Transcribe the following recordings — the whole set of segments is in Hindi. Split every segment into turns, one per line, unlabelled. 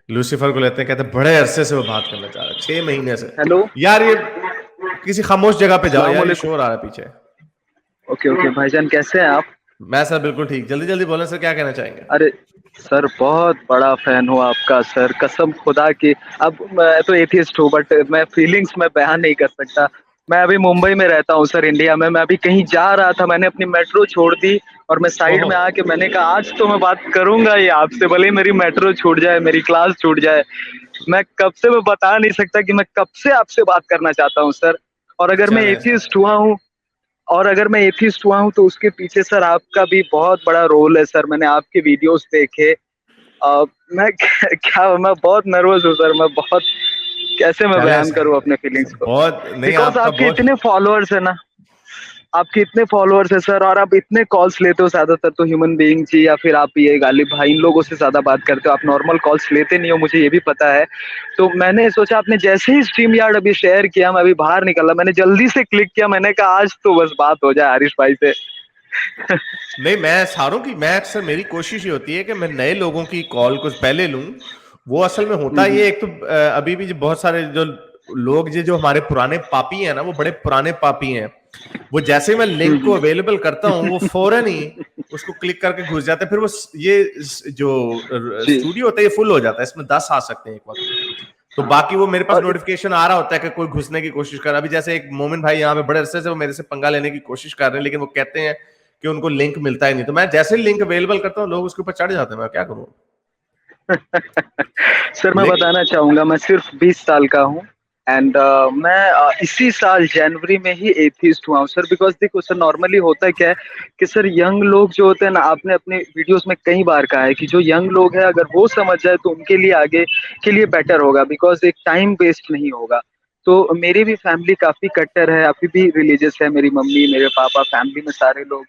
लूसीफर को लेते हैं, कहते हैं बड़े अरसे से वो बात करना चाह रहा है, 6 महीने से।
हेलो,
यार ये किसी खामोश जगह पे जाओ
अस्सलाम
यार, ये
वालेकुम।
शोर आ रहा है पीछे।
ओके ओके भाईजान, कैसे हैं आप?
मैं सर बिल्कुल ठीक, जल्दी जल्दी बोलें सर, क्या कहना चाहेंगे?
अरे सर, बहुत बड़ा फैन हूँ आपका सर, कसम खुदा की। अब मैं तो एथिस्ट हूँ, बट मैं फीलिंग्स में बयान नहीं कर सकता। मैं अभी मुंबई में रहता हूँ सर, इंडिया में। मैं अभी कहीं जा रहा था, मैंने अपनी मेट्रो छोड़ दी और मैं साइड
ओहो।
में आके मैंने कहा आज तो मैं बात करूंगा ये आपसे, भले ही मेरी मेट्रो छूट जाए, मेरी क्लास छूट जाए। मैं कब से, मैं बता नहीं सकता कि मैं कब से आपसे बात करना चाहता हूँ सर। और अगर मैं
चलें सर।
एथिस्ट हुआ हूँ और अगर मैं एथिस्ट हुआ हूँ तो उसके पीछे सर आपका भी बहुत बड़ा रोल है सर। मैंने आपके वीडियोस देखे। मैं क्या, मैं बहुत नर्वस हूँ सर। मैं बहुत, कैसे मैं
चलें
बयान करूँ अपने
सर,
फीलिंग्स को?
बहुत नहीं,
बिकॉज
आपका
आपके
बहुत।
इतने फॉलोअर्स है ना, आपके इतने फॉलोअर्स है सर, और आप इतने कॉल्स लेते हो। ज्यादातर तो ह्यूमन बीइंग जी या फिर आप ये गालिब भाई, इन लोगों से ज्यादा बात करते हो। आप नॉर्मल कॉल्स लेते नहीं हो, मुझे ये भी पता है। तो मैंने सोचा, आपने जैसे ही स्ट्रीम यार्ड अभी शेयर किया, मैं अभी बाहर निकला, मैंने जल्दी से क्लिक किया। मैंने कहा आज तो बस बात हो जाए आरिश भाई से।
नहीं, मैं सारों की, मैं अक्सर, मेरी कोशिश ये होती है कि मैं नए लोगों की कॉल कुछ पहले लूं। वो असल में होता
हम्म,
ये, एक तो अभी भी जो बहुत सारे जो लोग जो हमारे पुराने पापी हैं ना, वो बड़े पुराने पापी हैं। वो जैसे ही मैं लिंक को
हम्म,
अवेलेबल करता हूँ, वो फौरन ही उसको क्लिक करके घुस जाते हैं। फिर वो ये जो
जी।
स्टूडियो होता है ये फुल हो जाता है, इसमें 10 आ सकते हैं एक वक्त में। तो बाकी वो मेरे पास
और
नोटिफिकेशन आ रहा होता है कि कोई घुसने की कोशिश कर रहा है। अभी जैसे एक मोमिन भाई यहाँ पे बड़े अरसे से वो मेरे से पंगा लेने की कोशिश कर रहे हैं, लेकिन वो कहते हैं कि उनको लिंक मिलता ही नहीं। तो मैं जैसे लिंक अवेलेबल करता हूँ, लोग उसके ऊपर चढ़ जाते हैं, मैं क्या करूँ?
सर, मैं
लेकिन
बताना चाहूंगा, मैं सिर्फ 20 साल का हूँ। एंड मैं इसी साल जनवरी में ही एथिस्ट हुआ हूँ सर। बिकॉज देखो सर, नॉर्मली होता क्या है कि सर, यंग लोग जो होते हैं ना, आपने अपने वीडियोस में कई बार कहा है कि जो यंग लोग हैं अगर वो समझ जाए तो उनके लिए आगे के लिए बेटर होगा। बिकॉज एक टाइम वेस्ट नहीं होगा। तो मेरी भी फैमिली काफी कट्टर है, अभी भी रिलीजियस है। मेरी मम्मी, मेरे पापा, फैमिली में सारे लोग।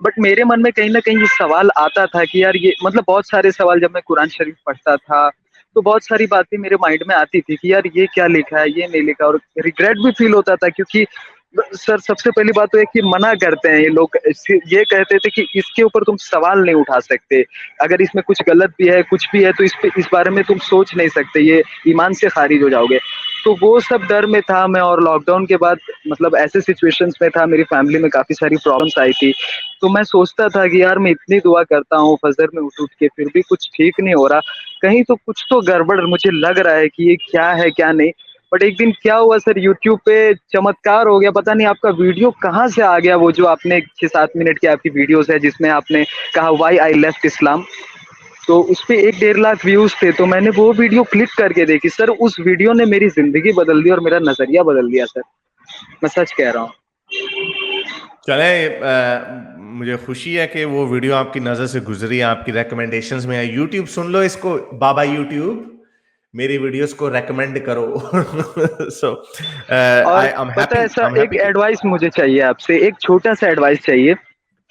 बट मेरे मन में कहीं ना कहीं ये सवाल आता था कि यार, ये मतलब बहुत सारे सवाल, जब मैं कुरान शरीफ पढ़ता था तो बहुत सारी बातें मेरे माइंड में आती थी कि यार ये क्या लिखा है, ये नहीं लिखा। और रिग्रेट भी फील होता था, क्योंकि सर सबसे पहली बात तो है कि मना करते हैं ये लोग। ये कहते थे कि इसके ऊपर तुम सवाल नहीं उठा सकते, अगर इसमें कुछ गलत भी है, कुछ भी है, तो इस बारे में तुम सोच नहीं सकते, ये ईमान से खारिज हो जाओगे। तो वो सब डर में था मैं। और लॉकडाउन के बाद मतलब ऐसे सिचुएशंस में था, मेरी फैमिली में काफी सारी प्रॉब्लम्स आई थी। तो मैं सोचता था कि यार, मैं इतनी दुआ करता हूँ फजर में उठ उठ के, फिर भी कुछ ठीक नहीं हो रहा। कहीं तो कुछ तो गड़बड़ मुझे लग रहा है कि ये क्या है क्या नहीं। बट एक दिन क्या हुआ सर, यूट्यूब पे चमत्कार हो गया। पता नहीं आपका वीडियो कहाँ से आ गया, वो जो आपने 6-7 मिनट की आपकी वीडियोस है जिसमें आपने कहा वाई आई लेफ्ट इस्लाम। तो उस पे 1-1.5 लाख व्यूज थे। तो मैंने वो वीडियो क्लिक करके देखी सर, उस वीडियो ने मेरी जिंदगी बदल दी और मेरा नजरिया बदल दिया सर। मैं सच कह रहा हूँ।
चले, मुझे खुशी है कि वो वीडियो आपकी नजर से गुजरी, आपकी रिकमेंडेशंस में है। यूट्यूब सुन लो इसको, बाबा यूट्यूब, मेरी वीडियोस को रेकमेंड करो। सो
और
आई एम
पता
हैप्पी,
है
आई
सर,
एम
एक
हैप्पी कि
एडवाइस मुझे चाहिए आपसे, एक छोटा सा एडवाइस चाहिए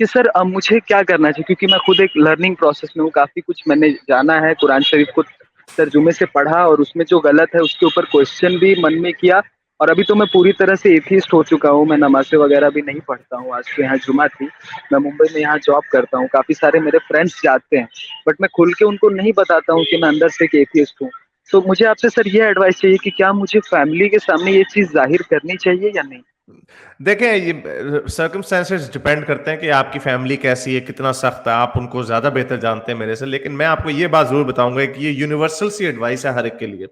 कि सर अब मुझे क्या करना चाहिए। क्योंकि मैं खुद एक लर्निंग प्रोसेस में हूँ, काफी कुछ मैंने जाना है, कुरान शरीफ को तर्जुमे से पढ़ा और उसमें जो गलत है उसके ऊपर क्वेश्चन भी मन में किया। और अभी तो मैं पूरी तरह से एथिस्ट हो चुका हूँ, मैं नमाज़ें वगैरह भी नहीं पढ़ता हूँ। आज तो यहाँ जुमा थी, मैं मुंबई में यहाँ जॉब करता हूँ, काफी सारे मेरे फ्रेंड्स जाते हैं। बट मैं खुल के उनको नहीं बताता हूँ कि मैं अंदर से एक एथिस्ट हूँ। तो मुझे आपसे सर ये एडवाइस चाहिए कि क्या मुझे फैमिली के सामने ये चीज जाहिर करनी चाहिए या नहीं?
देखें, ये सर्कमस्टेंसेस डिपेंड करते हैं कि आपकी फैमिली कैसी है, कितना सख्त है, आप उनको ज्यादा बेहतर जानते हैं मेरे से। लेकिन मैं आपको ये बात जरूर बताऊंगा कि ये यूनिवर्सल सी एडवाइस है हर एक के लिए,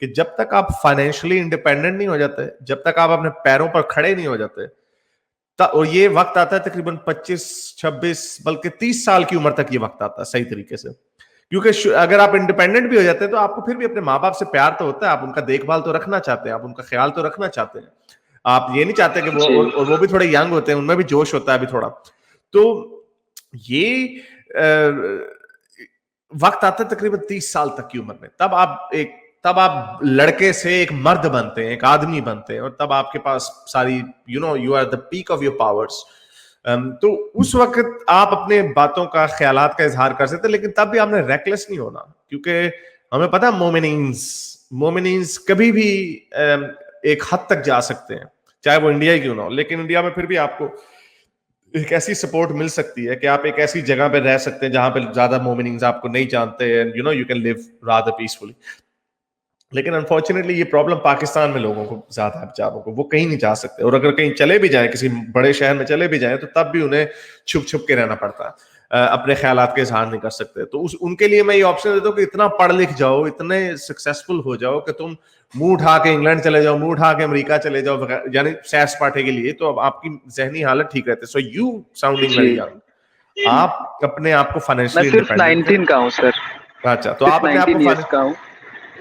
कि जब तक आप फाइनेंशियली इंडिपेंडेंट नहीं हो जाते, जब तक आप अपने पैरों पर खड़े नहीं हो जाते, और ये वक्त आता है तकरीबन 25-26 बल्कि 30 साल की उम्र तक ये वक्त आता है सही तरीके से। क्योंकि अगर आप इंडिपेंडेंट भी हो जाते हैं तो आपको फिर भी अपने माँ बाप से प्यार तो होता है, आप उनका देखभाल तो रखना चाहते हैं, आप उनका ख्याल तो रखना चाहते हैं। आप ये नहीं चाहते कि वो,
जी।
और वो भी थोड़े यंग होते हैं, उनमें भी जोश होता है अभी थोड़ा। तो ये वक्त आता है तकरीबन 30 साल तक की उम्र में, तब आप लड़के से एक मर्द बनते हैं, एक आदमी बनते हैं, और तब आपके पास सारी, you are the peak of your powers. तो उस वक्त आप अपने बातों का, ख्यालात का इजहार कर सकते हैं, लेकिन तब भी आपने रेकलेस नहीं होना। क्योंकि हमें पता है मोमिनीन्स कभी भी एक हद तक जा सकते हैं, चाहे वो इंडिया ही क्यों ना हो। लेकिन इंडिया में फिर भी आपको एक ऐसी सपोर्ट मिल सकती है कि आप एक ऐसी जगह पे रह सकते हैं जहां पे ज्यादा मोमिनिंग्स आपको नहीं जानते, and you know you can live rather peacefully. लेकिन अनफॉर्चुनेटली ये प्रॉब्लम पाकिस्तान में लोगों को ज्यादा है, बेचारों को, वो कहीं नहीं जा सकते, और अगर कहीं चले भी जाएं, किसी बड़े शहर में चले भी जाएं, तो तब भी उन्हें छुप छुप के रहना पड़ता है, अपने ख्यालात के इजहार नहीं कर सकते। तो उनके लिए मैं ये ऑप्शन देता हूँ कि इतना पढ़ लिख जाओ, इतने सक्सेसफुल हो जाओ कि तुम मुंह उठा के इंग्लैंड चले जाओ, मुंह उठा के अमेरिका चले जाओ, यानी सैर सपाटे के लिए, तो अब आपकी जहनी हालत ठीक रहती है। So you sounding very young, आप अपने आप को
मैं
फाइनेंशियली
सिर्फ
इंडिपेंडेंट
19 का हूँ सर,
करें। अच्छा, तो
सिर्फ 19 ईयर्स का हूँ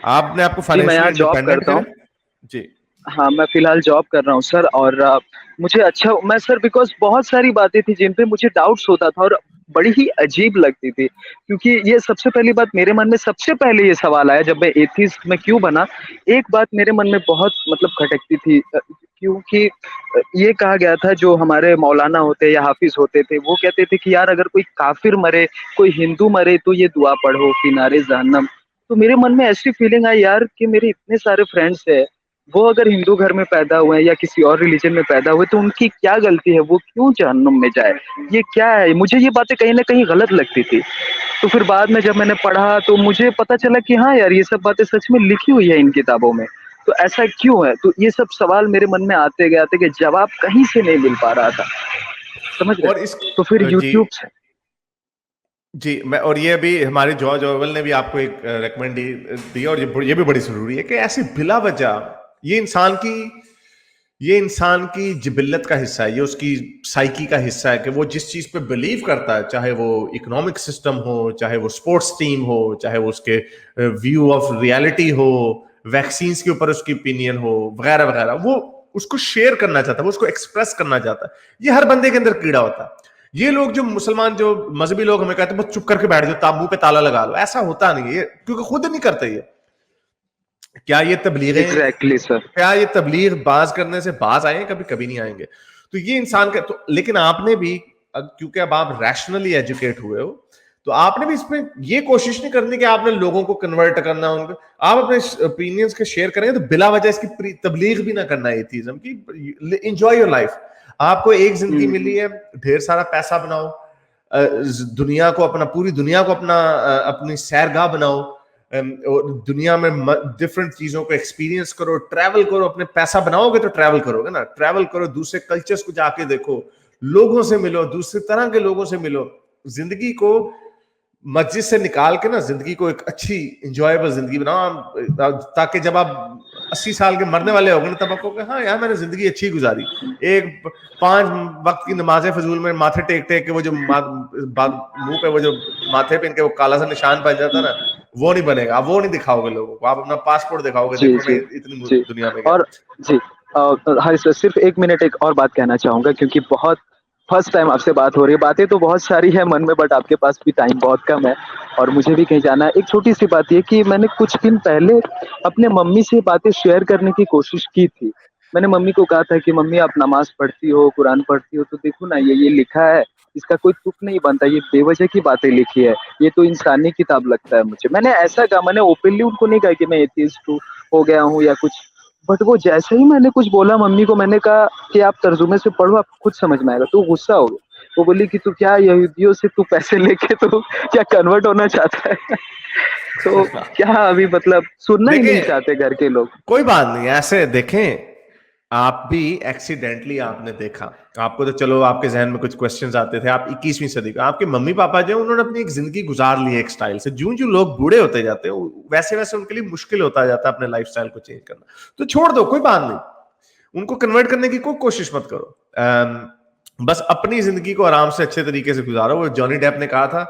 आपने आपको
जी। मैं
फाइनेंशियली
यहाँ जॉब
इंडिपेंडेंट
करता
करें।
हूँ।
जी।
हाँ, मैं फिलहाल जॉब कर रहा हूँ सर, और मुझे अच्छा, मैं सर बिकॉज़ बहुत सारी बातें थी जिन पे मुझे डाउट्स होता था और बड़ी ही अजीब लगती थी। क्योंकि ये सबसे पहली बात मेरे मन में सबसे पहले ये सवाल आया जब मैं एथिस्ट में क्यों बना। एक बात मेरे मन में बहुत मतलब खटकती थी, क्योंकि ये कहा गया था, जो हमारे मौलाना होते या हाफ़िज़ होते थे, वो कहते थे कि यार अगर कोई काफ़िर मरे, कोई हिंदू मरे तो ये दुआ पढ़ो किनारे जहन्नम। तो मेरे मन में ऐसी फीलिंग आई यार कि मेरे इतने सारे फ्रेंड्स हैं, वो अगर हिंदू घर में पैदा हुए हैं या किसी और रिलीजन में पैदा हुए तो उनकी क्या गलती है, वो क्यों जहन्नुम में जाए? ये क्या है? मुझे ये बातें कहीं न कहीं गलत लगती थी। तो फिर बाद में जब मैंने पढ़ा तो मुझे पता चला कि हाँ यार, ये सब बातें सच में लिखी हुई है इन किताबों में। तो ऐसा क्यों है? तो ये सब सवाल मेरे मन में आते गए, आते गए, जवाब कहीं से नहीं मिल पा रहा था। समझ रहे?
और इस
तो फिर
जी
यूट्यूब से
जी, मैं, और ये अभी हमारे जॉर्ज ऑरवेल ने भी आपको एक रेकमेंड दी, और ये भी बड़ी जरूरी है कि ऐसी बिला वजह, ये इंसान की ये इंसान की जिबिल्लत का हिस्सा है, ये उसकी साइकी का हिस्सा है कि वो जिस चीज पे बिलीव करता है, चाहे वो इकोनॉमिक सिस्टम हो, चाहे वो स्पोर्ट्स टीम हो, चाहे वो उसके व्यू ऑफ रियलिटी हो, वैक्सीन के ऊपर उसकी ओपिनियन हो, वगैरह वगैरह, वो उसको शेयर करना चाहता है, वो उसको एक्सप्रेस करना चाहता है। ये हर बंदे के अंदर कीड़ा होता है। ये लोग जो मुसलमान, जो मजहबी लोग हमें कहते हैं बस चुप करके बैठ जाओ, मुंह पे ताला लगा लो, ऐसा होता नहीं है, क्योंकि खुद नहीं करते ये। क्या ये तबलीगें
एग्ज़ैक्टली सर।
क्या ये तबलीग बाज करने से बाज आए? कभी कभी नहीं आएंगे। तो ये इंसान का तो, लेकिन आपने भी, क्योंकि अब आप रैशनली एजुकेट हुए हो, तो आपने भी इसमें ये कोशिश नहीं करनी कि आपने लोगों को कन्वर्ट करना, उनको आप अपने ओपिनियंस के शेयर करेंगे, तो बिला वजह इसकी तबलीग भी ना करना एथीज्म की। Enjoy your life. आपको एक जिंदगी मिली है, ढेर सारा पैसा बनाओ, दुनिया को अपना, पूरी दुनिया को अपना, अपनी सैरगाह बनाओ, और दुनिया में डिफरेंट चीजों को एक्सपीरियंस करो, ट्रैवल करो। अपने पैसा बनाओगे तो ट्रैवल करोगे ना, ट्रैवल करो, दूसरे कल्चर्स को जाके देखो, लोगों से मिलो, दूसरे तरह के लोगों से मिलो। जिंदगी को मस्जिद से निकाल के ना, जिंदगी को एक अच्छी इंजॉयबल जिंदगी बनाओ, ताकि जब आप 80 साल के मरने वाले होंगे ना, तब आपको हाँ यार मैंने जिंदगी अच्छी गुजारी। एक 5 वक्त की नमाजें फजूल में माथे टेक टेक के, वो जो मुंह पे वो जो माथे पे इनके वो काला सा निशान पड़ जाता ना, वो नहीं बनेगा। आप वो नहीं दिखाओगे लोगों को, आप अपना पासपोर्ट दिखाओगे,
जी,
देखो मैं
जी,
इतनी
जी।
दुनिया में गया।
और जी, हाँ सर, सिर्फ 1 मिनट एक और बात कहना चाहूँगा, क्योंकि बहुत फर्स्ट टाइम आपसे बात हो रही है। बातें तो बहुत सारी है मन में, बट आपके पास भी टाइम बहुत कम है और मुझे भी कहीं जाना है। एक छोटी-सी बात ये कि मैंने कुछ दिन पहले अपने मम्मी से बातें शेयर करने की कोशिश की थी। मैंने मम्मी को कहा था कि मम्मी आप नमाज़ पढ़ती हो, कुरान पढ़ती हो, तो देखो ना ये लिखा है, इसका कोई तुक नहीं बनता, ये बेवजह की बातें लिखी है, ये तो इंसानी किताब लगता है मुझे। मैंने ऐसा कहा, मैंने ओपनली उनको नहीं कहा कि मैं एथिस्ट हूँ, हो गया हूँ या कुछ। बट वो जैसे ही मैंने कुछ बोला मम्मी को, मैंने कहा कि आप तर्जुमे से पढ़ो, आपको खुद समझ में आएगा, तो गुस्सा हो गई। वो बोली कि तू क्या यहूदियों से तू पैसे लेके तो क्या कन्वर्ट होना चाहता है? तो क्या अभी मतलब सुनना ही नहीं
देखिए,
चाहते घर के लोग।
कोई बात नहीं, ऐसे देखें, आप भी एक्सीडेंटली आपने देखा, आपको तो चलो आपके जहन में कुछ क्वेश्चंस आते थे, आप 21वीं सदी का, आपके मम्मी पापा जो उन्होंने अपनी एक जिंदगी गुजार ली है एक स्टाइल से। जो जो लोग बूढ़े होते जाते हैं वैसे वैसे उनके लिए मुश्किल होता जाता है अपने लाइफस्टाइल को चेंज करना। तो छोड़ दो, कोई बात नहीं, उनको कन्वर्ट करने की कोई कोशिश मत करो। बस अपनी जिंदगी को आराम से अच्छे तरीके से गुजारो। वो जॉनी डेप ने कहा था,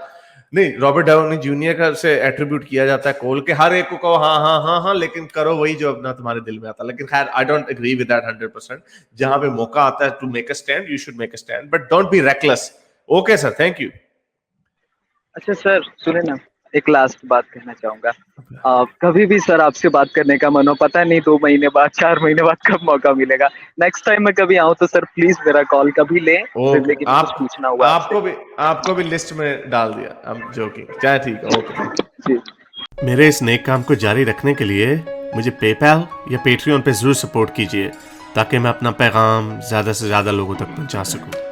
नहीं, रॉबर्ट डाउनी जूनियर का से एट्रीब्यूट किया जाता है कोल के, हर एक को कहो हाँ हाँ हाँ हाँ, लेकिन करो वही जो अपना तुम्हारे दिल में आता है। लेकिन खैर, I don't agree with that 100%। जहां पे मौका आता है to make a stand, you should make a stand, but don't be reckless. Okay sir, thank you.
अच्छा सर, सुने ना, एक लास्ट बात कहना चाहूँगा। कभी भी सर आपसे बात करने का मन हो, पता नहीं 2 महीने बाद, 4 महीने बाद कब मौका मिलेगा। नेक्स्ट टाइम मैं कभी आऊँ तो सर प्लीज़ मेरा कॉल कभी लें,
ओके,
ज़िंदगी में कुछ पूछना हुआ आपसे।
आपको भी लिस्ट में डाल दिया, आई एम जोकिंग। चाहे ठीक है, ओके, थैंक
जी।
यू। मेरे इस नेक काम को जारी रखने के लिए मुझे पेपैल या पेट्रियन पे जरूर सपोर्ट कीजिए, ताकि मैं अपना पैगाम ज्यादा से ज्यादा लोगों तक पहुंचा सकूं।